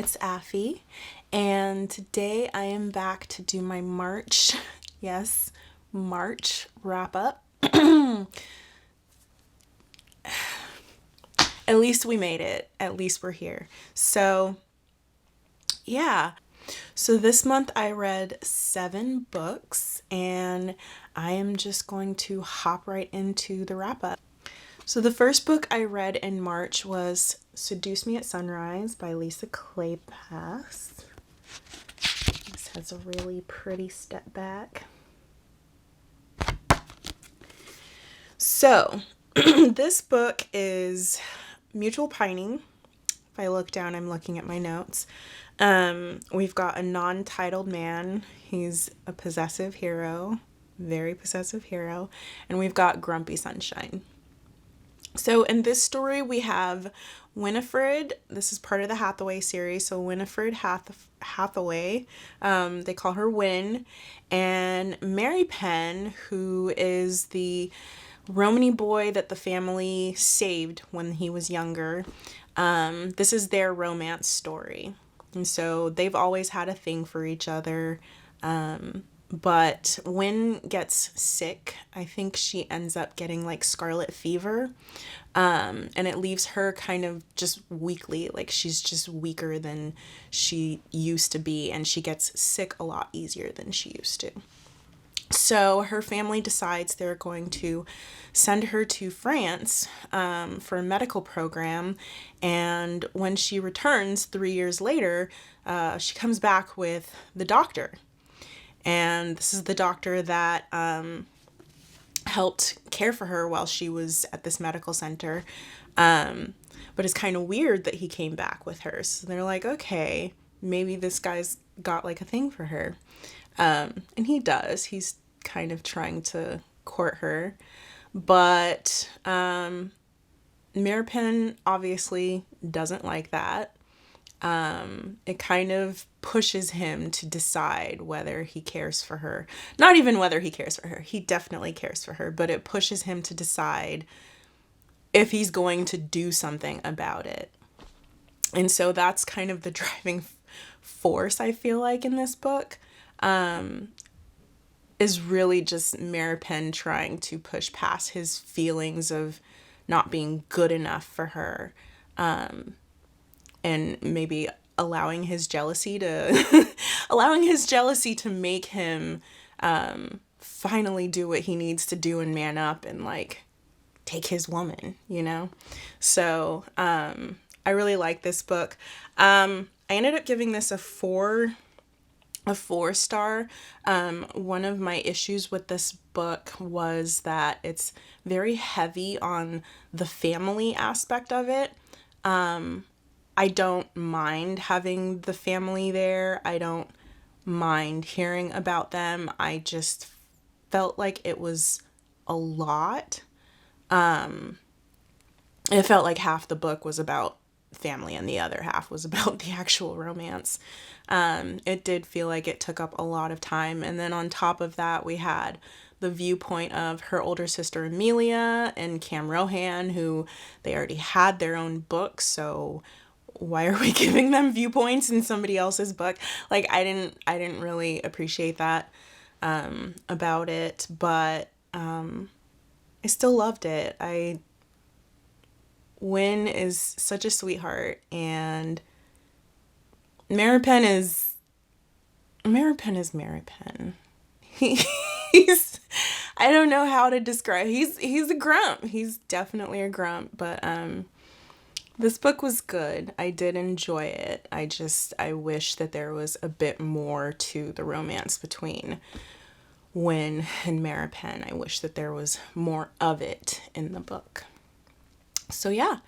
it's Affy, and today I am back to do my March, yes, March wrap up. At least we made it. At least we're here. So, yeah. So this month I read 7 books, and I am just going to hop right into the wrap up. So the first book I read in March was Seduce Me at Sunrise by Lisa Kleypas. This has a really pretty step back. So this book is mutual pining. If I look down, I'm looking at my notes. We've got a non-titled man. He's a possessive hero, very possessive hero. And we've got Grumpy Sunshine. So in this story, we have Winifred. This is part of the Hathaway series. So Winifred Hathaway, they call her Win, and Mary Penn, who is the Romany boy that the family saved when he was younger. This is their romance story. And so they've always had a thing for each other. But Win gets sick. I think she ends up getting like scarlet fever. And it leaves her kind of just weakly, like she's just weaker than she used to be. And she gets sick a lot easier than she used to. So her family decides they're going to send her to France for a medical program. And when she returns 3 years later, she comes back with the doctor. And this is the doctor that helped care for her while she was at this medical center. But it's kind of weird that he came back with her. So they're like, okay, maybe this guy's got like a thing for her. And he does. He's kind of trying to court her. But Mary Penn obviously doesn't like that. It kind of pushes him to decide whether he cares for her. Not even whether he cares for her. He definitely cares for her, but it pushes him to decide if he's going to do something about it. And so that's kind of the driving force, I feel like, in this book, is really just Mary Penn trying to push past his feelings of not being good enough for her. And maybe allowing his jealousy to make him finally do what he needs to do and man up and like take his woman, you know? So I really like this book. I ended up giving this a 4-star. One of my issues with this book was that it's very heavy on the family aspect of it. I don't mind having the family there. I don't mind hearing about them. I just felt like it was a lot. It felt like half the book was about family and the other half was about the actual romance. It did feel like it took up a lot of time. And then on top of that, we had the viewpoint of her older sister Amelia and Cam Rohan, who they already had their own book. So why are we giving them viewpoints in somebody else's book? Like, I didn't really appreciate that about it, but I still loved it. Win is such a sweetheart, and Mary Penn is Mary Penn. He's I don't know how to describe. He's a grump. He's definitely a grump, but this book was good. I did enjoy it. I wish that there was a bit more to the romance between Win and Mary Penn. I wish that there was more of it in the book. So yeah,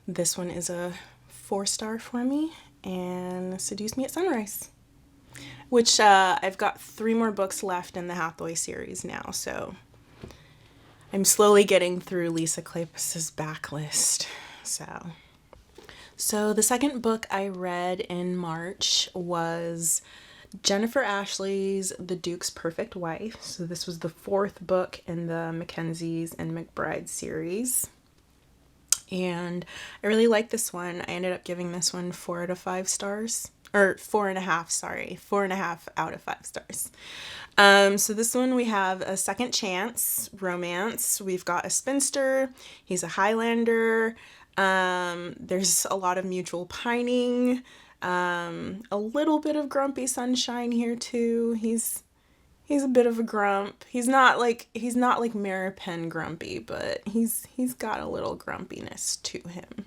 this one is a 4-star for me, and Seduce Me at Sunrise, which I've got 3 more books left in the Hathaway series now, so I'm slowly getting through Lisa Kleypas's backlist. So the second book I read in March was Jennifer Ashley's The Duke's Perfect Wife. So this was the 4th book in the Mackenzies and McBride series. And I really like this one. I ended up giving this one 4 out of 5 stars. Or 4.5, sorry. 4.5 out of 5 stars. So this one we have a second chance romance. We've got a spinster. He's a Highlander. There's a lot of mutual pining. A little bit of grumpy sunshine here too. He's a bit of a grump. He's not like Maripin grumpy, but he's got a little grumpiness to him.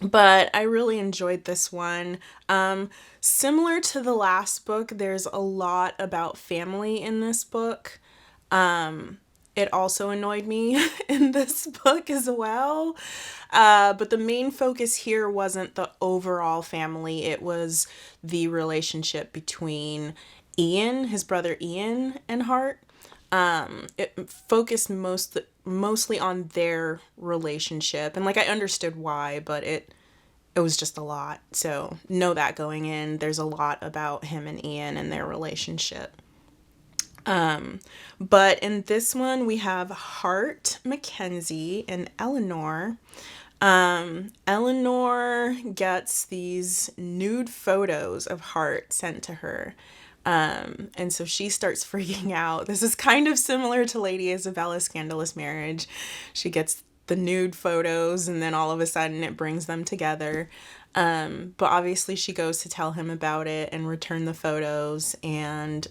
But I really enjoyed this one. Similar to the last book, there's a lot about family in this book. It also annoyed me in this book as well. But the main focus here wasn't the overall family. It was the relationship between Ian, his brother Ian, and Hart. It focused mostly on their relationship, and like I understood why, but it was just a lot. So know that going in, there's a lot about him and Ian and their relationship. But in this one we have Hart, Mackenzie, and Eleanor. Eleanor gets these nude photos of Hart sent to her. And so she starts freaking out. This is kind of similar to Lady Isabella's scandalous marriage. She gets the nude photos and then all of a sudden it brings them together. But obviously she goes to tell him about it and return the photos, and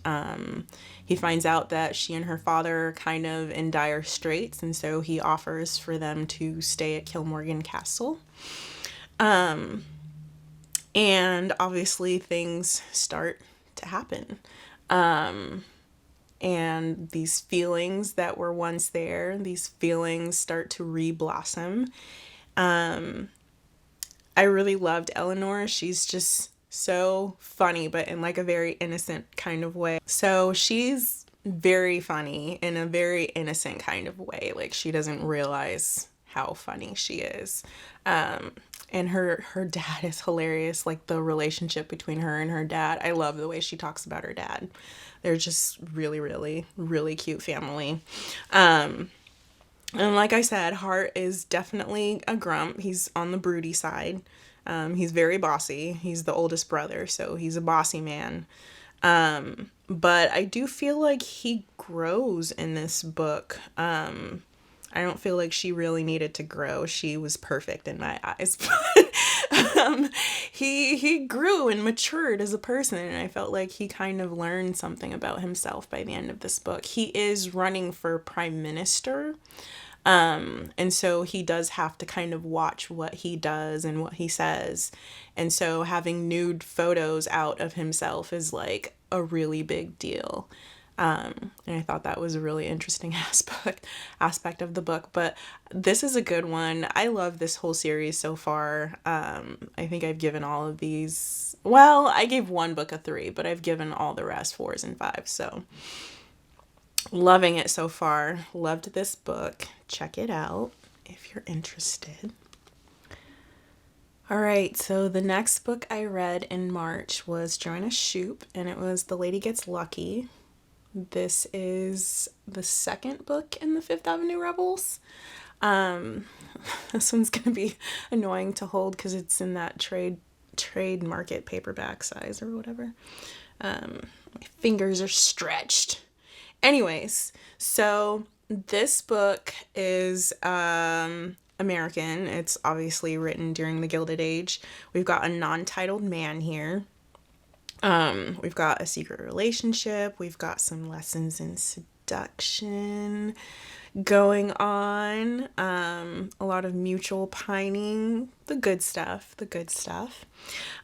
he finds out that she and her father are kind of in dire straits, and so he offers for them to stay at Kilmorgan Castle. And obviously things start to happen. And these feelings that were once there, these feelings start to re-blossom. I really loved Eleanor. She's just so funny, but in like a very innocent kind of way. So she's very funny in a very innocent kind of way. Like she doesn't realize how funny she is. And her dad is hilarious. Like the relationship between her and her dad. I love the way she talks about her dad. They're just really, really, really cute family. And like I said, Hart is definitely a grump. He's on the broody side. He's very bossy. He's the oldest brother, so he's a bossy man. But I do feel like he grows in this book. I don't feel like she really needed to grow. She was perfect in my eyes. But he grew and matured as a person, and I felt like he kind of learned something about himself by the end of this book. He is running for prime minister. And so he does have to kind of watch what he does and what he says. And so having nude photos out of himself is like a really big deal. And I thought that was a really interesting aspect of the book. But this is a good one. I love this whole series so far. I think I've given all of these, well, I gave one book a 3, but I've given all the rest 4s and 5s. So loving it so far. Loved this book. Check it out if you're interested. All right, so the next book I read in March was Joanna Shupe, and it was The Lady Gets Lucky. This is the second book in the Fifth Avenue Rebels. This one's going to be annoying to hold because it's in that trade market paperback size or whatever. My fingers are stretched. Anyways, so this book is American. It's obviously written during the Gilded Age. We've got a non-titled man here. We've got a secret relationship. We've got some lessons in seduction going on. A lot of mutual pining. The good stuff.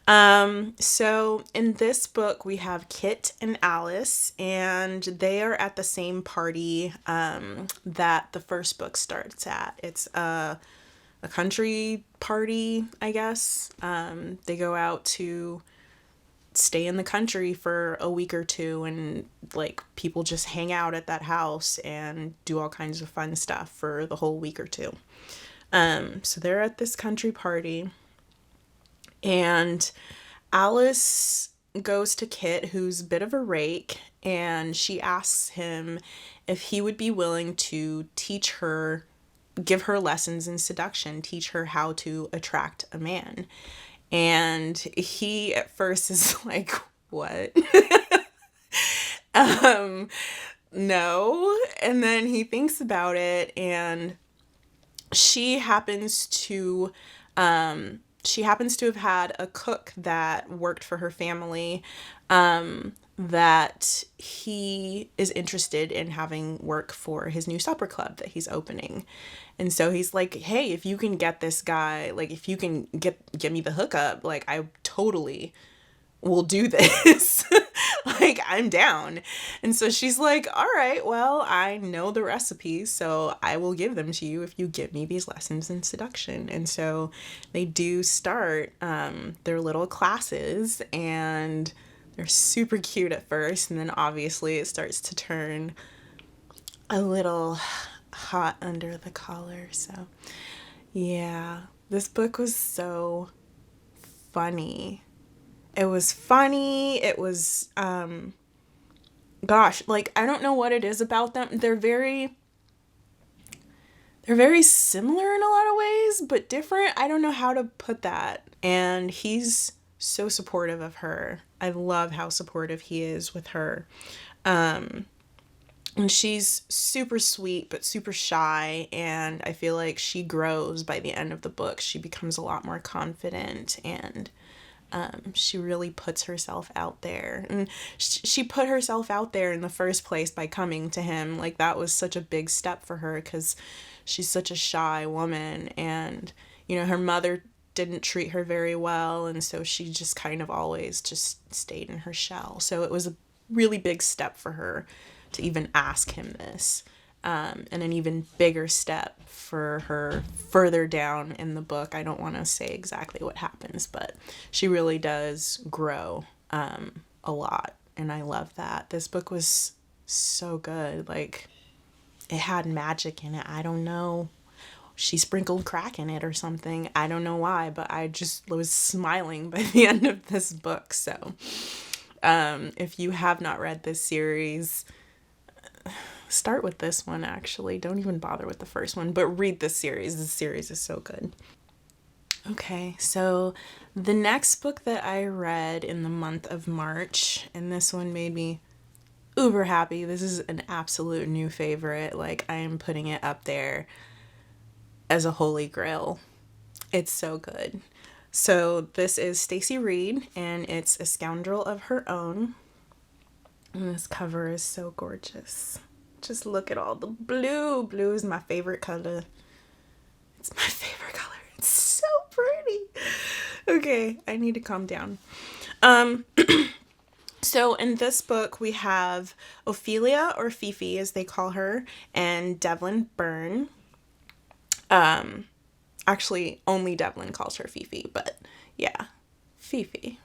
So in this book we have Kit and Alice, and they are at the same party that the first book starts at. It's a country party, I guess. They go out to stay in the country for a week or two, and like people just hang out at that house and do all kinds of fun stuff for the whole week or two. So they're at this country party, and Alice goes to Kit, who's a bit of a rake, and she asks him if he would be willing to teach her give her lessons in seduction, teach her how to attract a man. And he at first is like, what? um, no. And then he thinks about it, and she happens to have had a cook that worked for her family, that he is interested in having work for his new supper club that he's opening. And so he's like, hey, if you can get this guy, like if you can get me the hookup, like I totally will do this. Like, I'm down. And so she's like, all right, well, I know the recipes, so I will give them to you if you give me these lessons in seduction. And so they do start their little classes, and they're super cute at first. And then obviously it starts to turn a little hot under the collar. So yeah, this book was so funny. It was funny. It was, gosh, like, I don't know what it is about them. They're very similar in a lot of ways, but different. I don't know how to put that. And he's so supportive of her. I love how supportive he is with her. And she's super sweet, but super shy. And I feel like she grows by the end of the book. She becomes a lot more confident, and she really puts herself out there. And she put herself out there in the first place by coming to him. Like, that was such a big step for her, because she's such a shy woman, and, you know, her mother didn't treat her very well, and so she just kind of always just stayed in her shell. So it was a really big step for her to even ask him this. And an even bigger step for her further down in the book. I don't want to say exactly what happens, but she really does grow a lot, and I love that. This book was so good. Like, it had magic in it. I don't know. She sprinkled crack in it or something. I don't know why, but I just was smiling by the end of this book. So if you have not read this series, start with this one, actually. Don't even bother with the first one, but read this series. This series is so good. Okay, so the next book that I read in the month of March, and this one made me uber happy. This is an absolute new favorite. Like, I am putting it up there as a holy grail. It's so good. So this is Stacy Reid, and it's A Scoundrel of Her Own. And this cover is so gorgeous. Just look at all the blue. Blue is my favorite color. It's my favorite color. It's so pretty. Okay, I need to calm down. So in this book, we have Ophelia, or Fifi as they call her, and Devlin Byrne. Actually, only Devlin calls her Fifi, but yeah, Fifi.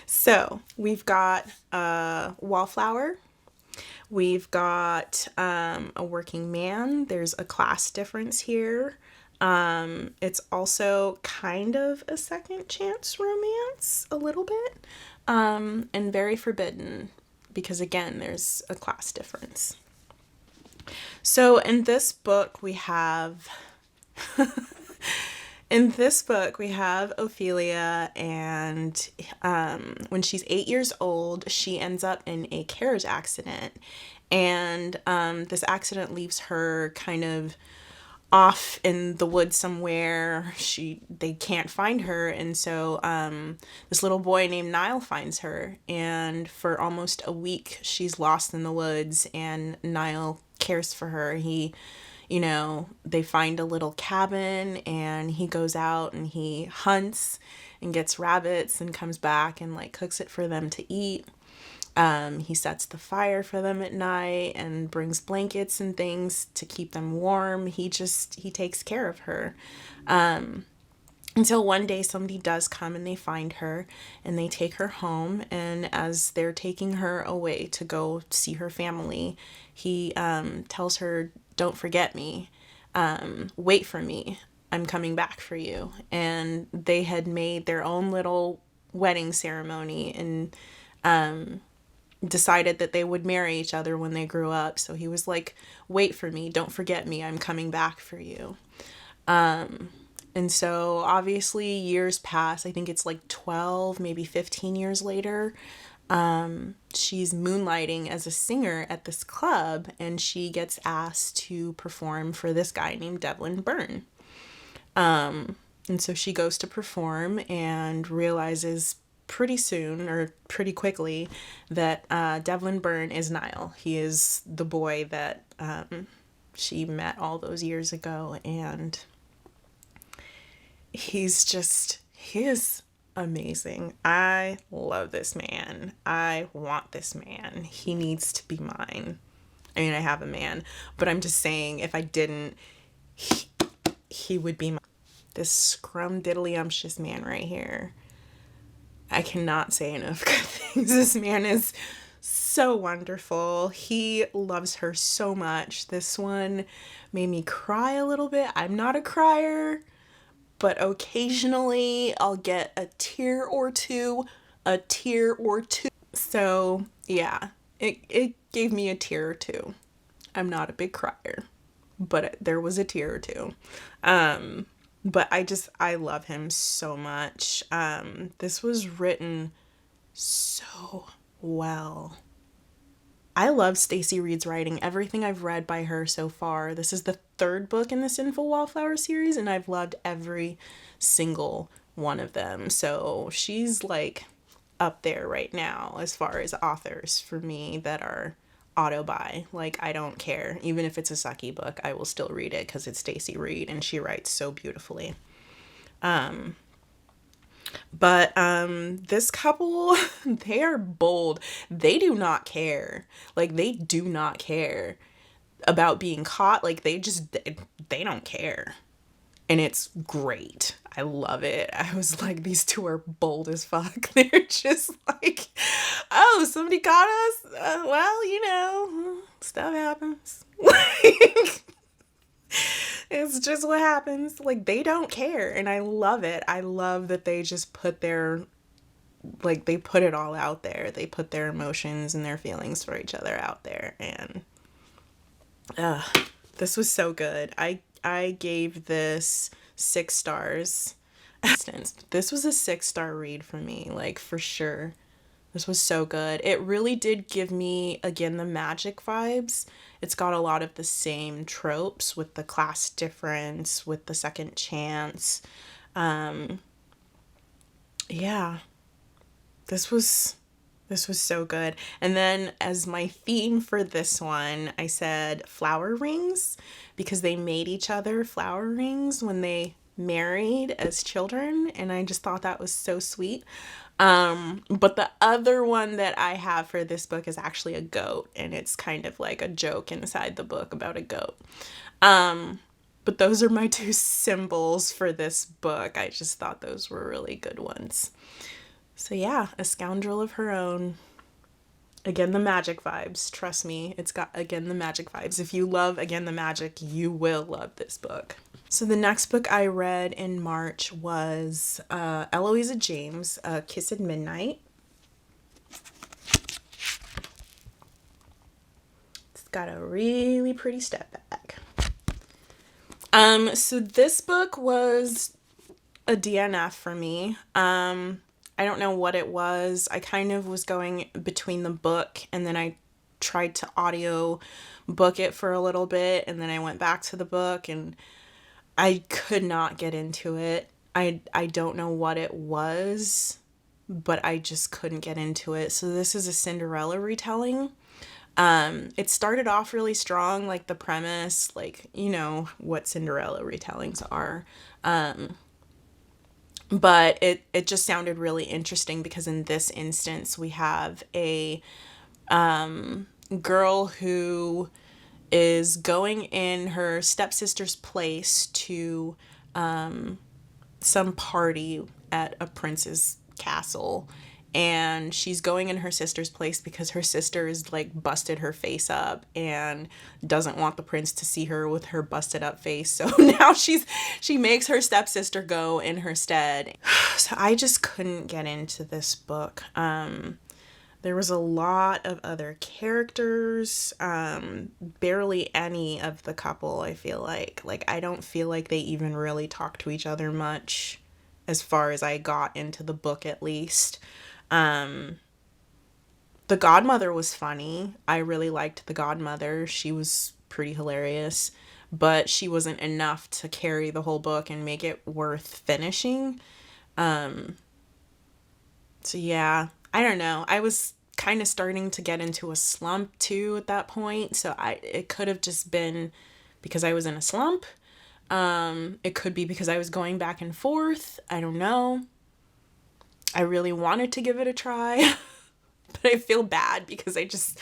So we've got a wallflower. We've got a working man. There's a class difference here. It's also kind of a second chance romance, a little bit, and very forbidden because, again, there's a class difference. So in this book we have Ophelia, and when she's 8 years old, she ends up in a carriage accident, and this accident leaves her kind of off in the woods somewhere. They can't find her, and so this little boy named Niall finds her, and for almost a week she's lost in the woods, and Niall cares for her. They find a little cabin, and he goes out and he hunts and gets rabbits and comes back and like cooks it for them to eat. He sets the fire for them at night and brings blankets and things to keep them warm. He takes care of her. Until one day somebody does come and they find her and they take her home, and as they're taking her away to go see her family, he tells her, "Don't forget me. Wait for me. I'm coming back for you." And they had made their own little wedding ceremony, and decided that they would marry each other when they grew up. So he was like, wait for me, don't forget me, I'm coming back for you. And so obviously years pass. I think it's like 12, maybe 15 years later. She's moonlighting as a singer at this club, and she gets asked to perform for this guy named Devlin Byrne. And so she goes to perform and realizes pretty soon, or pretty quickly, that Devlin Byrne is Niall. He is the boy that she met all those years ago, and he is amazing. I love this man. I want this man. He needs to be mine. I mean, I have a man, but I'm just saying, if I didn't, he would be mine. This scrumdiddlyumptious man right here. I cannot say enough good things. This man is so wonderful. He loves her so much. This one made me cry a little bit. I'm not a crier, but occasionally I'll get a tear or two. So yeah, it gave me a tear or two. I'm not a big crier, but there was a tear or two. But I love him so much. This was written so well. I love Stacey Reed's writing. Everything I've read by her so far. This is the third book in the Sinful Wallflower series, and I've loved every single one of them. So she's like up there right now as far as authors for me that are auto-buy. Like, I don't care. Even if it's a sucky book, I will still read it because it's Stacey Reed and she writes so beautifully. But this couple, they are bold. They do not care. Like, they do not care about being caught. Like, they don't care. And it's great. I love it. I was like, these two are bold as fuck. They're just like, oh, somebody caught us? Well, stuff happens. Like, it's just what happens. Like, they don't care. And I love it. I love that they just put they put it all out there. They put their emotions and their feelings for each other out there. And this was so good. I gave this 6 stars. This was a 6-star read for me, like, for sure. This was so good. It really did give me, again, the magic vibes. It's got a lot of the same tropes with the class difference, with the second chance. Yeah. This was so good. And then as my theme for this one, I said flower rings, because they made each other flower rings when they married as children, and I just thought that was so sweet. But the other one that I have for this book is actually a goat, and it's kind of like a joke inside the book about a goat. But those are my 2 symbols for this book. I just thought those were really good ones. So yeah, A Scoundrel of Her Own. Again, the magic vibes. Trust me, it's got, again, the magic vibes. If you love, again, the magic, you will love this book. So the next book I read in March was Eloisa James, A Kiss at Midnight. It's got a really pretty step back. So this book was a DNF for me. I don't know what it was. I kind of was going between the book, and then I tried to audio book it for a little bit, and then I went back to the book, and I could not get into it. I don't know what it was, but I just couldn't get into it. So this is a Cinderella retelling. It started off really strong, like the premise, like, what Cinderella retellings are. But it just sounded really interesting because in this instance we have a girl who is going in her stepsister's place to some party at a prince's castle. And she's going in her sister's place because her sister is like busted her face up and doesn't want the prince to see her with her busted up face. So now she makes her stepsister go in her stead. So I just couldn't get into this book. There was a lot of other characters, barely any of the couple, I feel like. Like, I don't feel like they even really talk to each other much, as far as I got into the book at least. Um, the godmother was funny. I really liked the godmother. She was pretty hilarious, but she wasn't enough to carry the whole book and make it worth finishing. Um, so yeah, I don't know. I was kind of starting to get into a slump too at that point, so I it could have just been because I was in a slump. It could be because I was going back and forth. I don't know. I really wanted to give it a try, but I feel bad because I just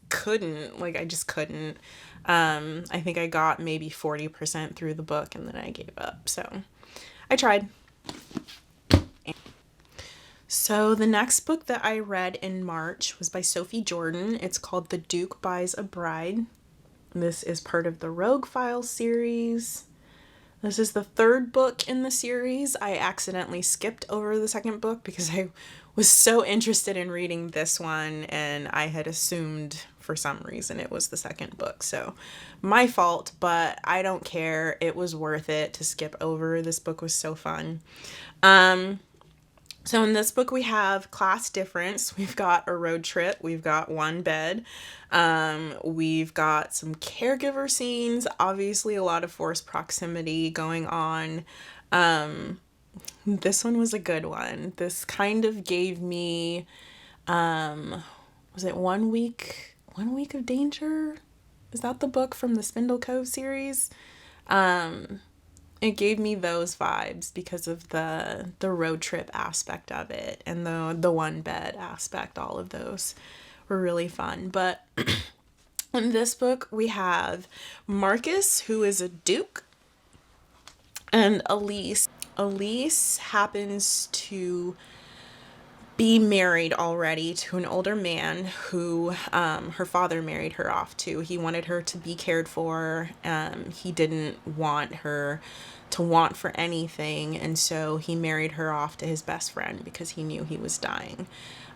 couldn't. Like, I just couldn't. I think I got maybe 40% through the book and then I gave up. So I tried. So the next book that I read in March was by Sophie Jordan. It's called The Duke Buys a Bride. This is part of the Rogue Files series. This is the third book in the series. I accidentally skipped over the second book because I was so interested in reading this one and I had assumed for some reason it was the second book. So my fault, but I don't care. It was worth it to skip over. This book was so fun. So in this book we have class difference, we've got a road trip, we've got one bed, we've got some caregiver scenes, obviously a lot of forced proximity going on. This one was a good one. This kind of gave me, was it 1 week, 1 week of danger? Is that the book from the Spindle Cove series? It gave me those vibes because of the road trip aspect of it and the one bed aspect. All of those were really fun. But in this book we have Marcus, who is a duke, and Elise. Elise happens to be married already to an older man who her father married her off to. He wanted her to be cared for. He didn't want her to want for anything, and so he married her off to his best friend because he knew he was dying.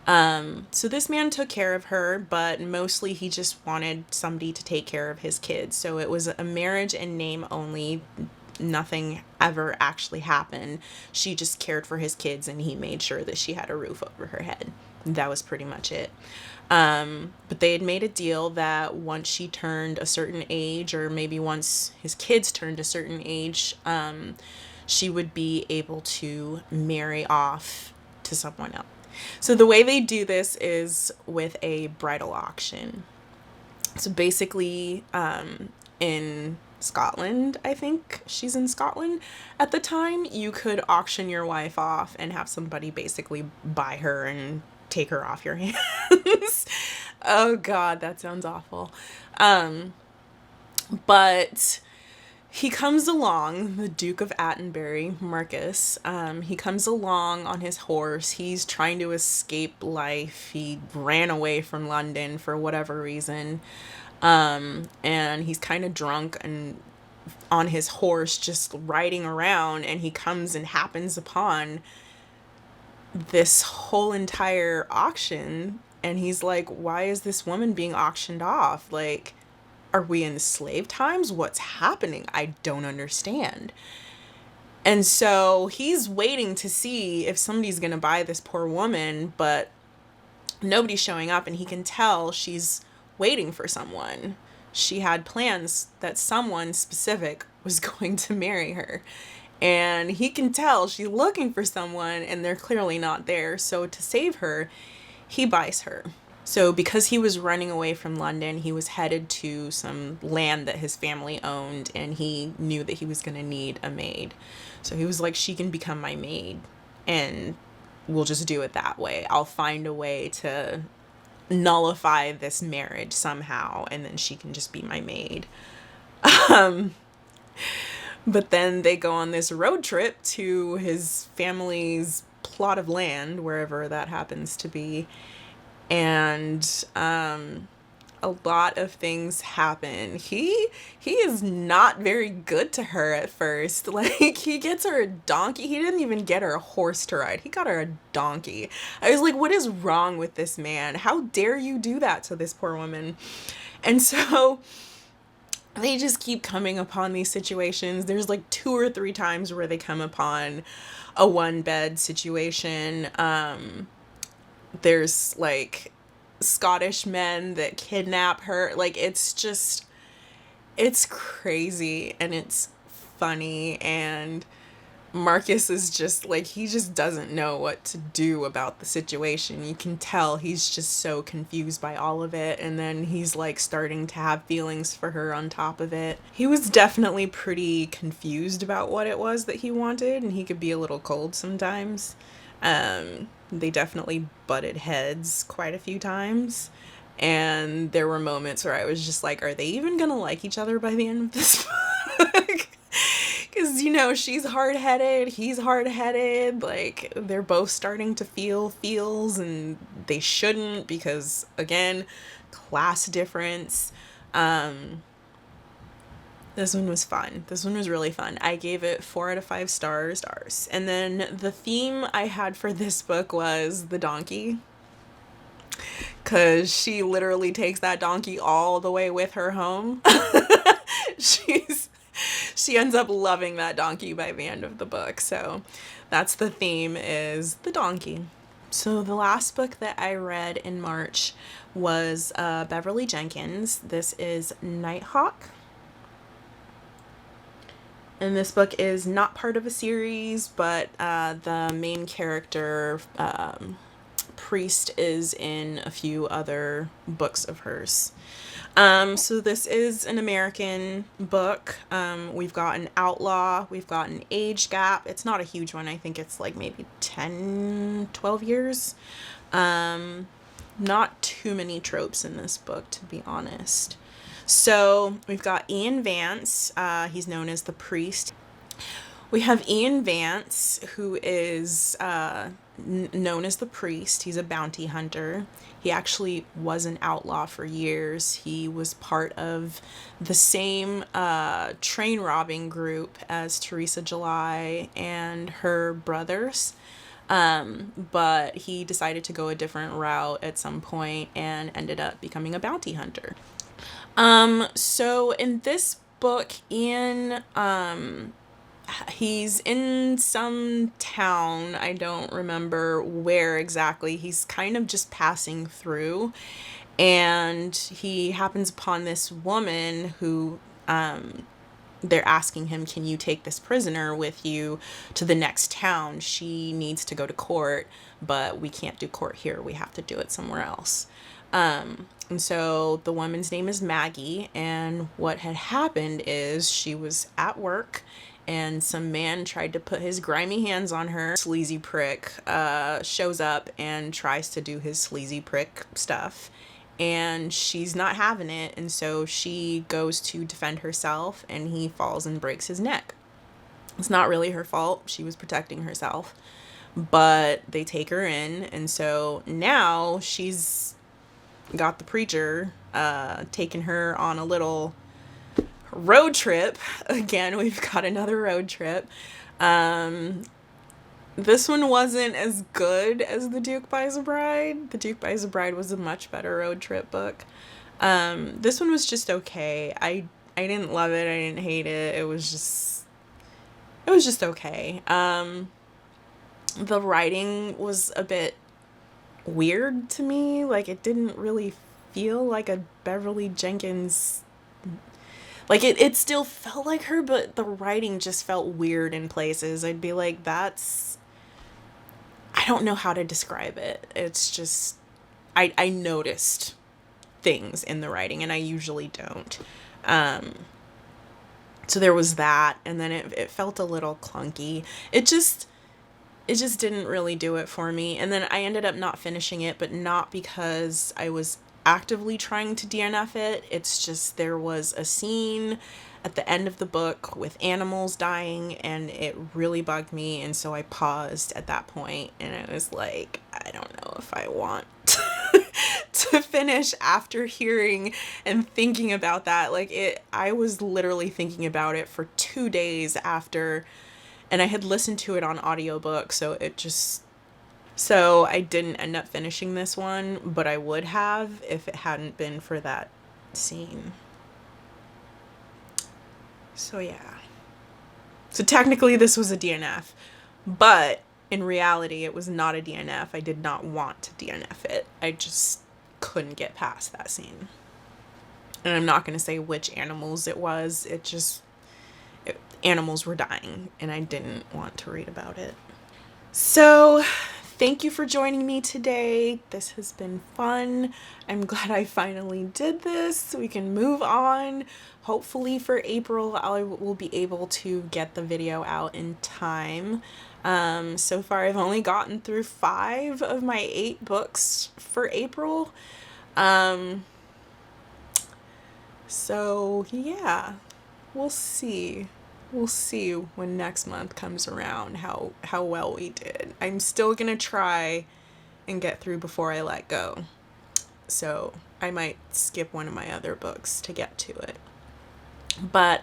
So this man took care of her, but mostly he just wanted somebody to take care of his kids. So it was a marriage in name only. Nothing ever actually happened. She just cared for his kids and he made sure that she had a roof over her head. That was pretty much it. But they had made a deal that once she turned a certain age, or maybe once his kids turned a certain age, she would be able to marry off to someone else. So the way they do this is with a bridal auction. So basically, in Scotland, I think she's in Scotland at the time, you could auction your wife off and have somebody basically buy her and take her off your hands. Oh God, that sounds awful. But he comes along, the Duke of Attenbury, Marcus. He comes along on his horse. He's trying to escape life. He ran away from London for whatever reason. And he's kind of drunk and on his horse just riding around, and he comes and happens upon this whole entire auction, and he's like, why is this woman being auctioned off? Like, are we in slave times? What's happening? I don't understand. And so he's waiting to see if somebody's gonna buy this poor woman, but nobody's showing up, and he can tell she's waiting for someone. She had plans that someone specific was going to marry her. And he can tell she's looking for someone and they're clearly not there. So to save her, he buys her. So because he was running away from London, he was headed to some land that his family owned, and he knew that he was going to need a maid. So he was like, she can become my maid and we'll just do it that way. I'll find a way to nullify this marriage somehow, and then she can just be my maid. But then they go on this road trip to his family's plot of land, wherever that happens to be. And a lot of things happen. He is not very good to her at first. Like, he gets her a donkey. He didn't even get her a horse to ride. He got her a donkey. I was like, what is wrong with this man? How dare you do that to this poor woman? And so they just keep coming upon these situations. There's like 2 or 3 times where they come upon a one bed situation. There's like Scottish men that kidnap her. Like, it's crazy and it's funny, and Marcus is just like, he just doesn't know what to do about the situation. You can tell he's just so confused by all of it, and then he's like starting to have feelings for her on top of it. He was definitely pretty confused about what it was that he wanted, and he could be a little cold sometimes. They definitely butted heads quite a few times, and there were moments where I was just like, are they even gonna like each other by the end of this book? Because, you know, she's hard-headed, he's hard-headed, like, they're both starting to feel feels, and they shouldn't because, again, class difference. This one was fun. This one was really fun. I gave it 4 out of 5 stars. And then the theme I had for this book was the donkey, because she literally takes that donkey all the way with her home. She ends up loving that donkey by the end of the book. So that's the theme, is the donkey. So the last book that I read in March was Beverly Jenkins. This is Nighthawk. And this book is not part of a series, but the main character, Priest, is in a few other books of hers. So this is an American book. We've got an outlaw, we've got an age gap. It's not a huge one. I think it's like maybe 10, 12 years. Not too many tropes in this book, to be honest. So we've got Ian Vance. He's known as the Priest. We have Ian Vance, who is known as the Priest. He's a bounty hunter. He actually was an outlaw for years. He was part of the same train robbing group as Teresa July and her brothers. But he decided to go a different route at some point and ended up becoming a bounty hunter. So in this book, Ian, he's in some town. I don't remember where exactly. He's kind of just passing through, and he happens upon this woman who, they're asking him, can you take this prisoner with you to the next town? She needs to go to court, but we can't do court here. We have to do it somewhere else. And so the woman's name is Maggie, and what had happened is she was at work and some man tried to put his grimy hands on her. Sleazy prick shows up and tries to do his sleazy prick stuff, and she's not having it, and so she goes to defend herself and he falls and breaks his neck. It's not really her fault. She was protecting herself, but they take her in, and so now she's got the preacher taking her on a little road trip. Again, we've got another road trip. This one wasn't as good as The Duke Buys a Bride. The Duke Buys a Bride was a much better road trip book. This one was just okay. I didn't love it. I didn't hate it. It was just okay. The writing was a bit weird to me. Like, it didn't really feel like a Beverly Jenkins, like it still felt like her, but the writing just felt weird in places. I'd be like, I don't know how to describe it. It's just, I noticed things in the writing, and I usually don't. So there was that, and then it felt a little clunky. It just didn't really do it for me. And then I ended up not finishing it, but not because I was actively trying to DNF it. It's just there was a scene at the end of the book with animals dying, and it really bugged me, and so I paused at that point, and I was like, I don't know if I want to finish after hearing and thinking about that. Like I was literally thinking about it for 2 days after, and I had listened to it on audiobook, so I didn't end up finishing this one, but I would have if it hadn't been for that scene. So yeah. So technically this was a DNF, but in reality it was not a DNF. I did not want to DNF it. I just couldn't get past that scene. And I'm not going to say which animals it was. Animals were dying and I didn't want to read about it. So thank you for joining me today. This has been fun. I'm glad I finally did this so we can move on. Hopefully for April, I will be able to get the video out in time. So far, I've only gotten through 5 of my 8 books for April. So yeah, we'll see. We'll see when next month comes around how well we did. I'm still gonna try and get through before I let go. So I might skip one of my other books to get to it. But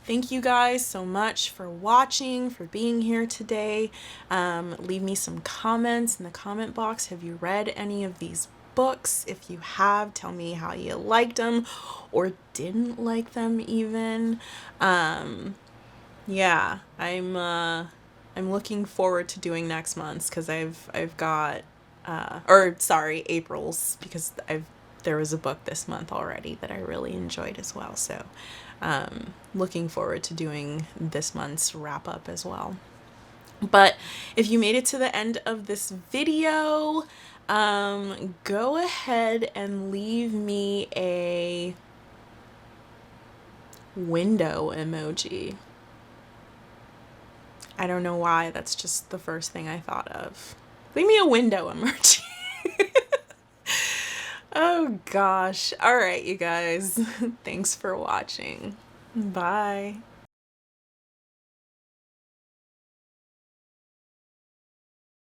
thank you guys so much for watching, for being here today. Leave me some comments in the comment box. Have you read any of these books? If you have, tell me how you liked them or didn't like them even. Yeah, I'm looking forward to doing next month's because I've got April's, because there was a book this month already that I really enjoyed as well. So looking forward to doing this month's wrap up as well. But if you made it to the end of this video, go ahead and leave me a window emoji. I don't know why, that's just the first thing I thought of. Leave me a window emoji. Oh gosh. All right, you guys. Thanks for watching. Bye.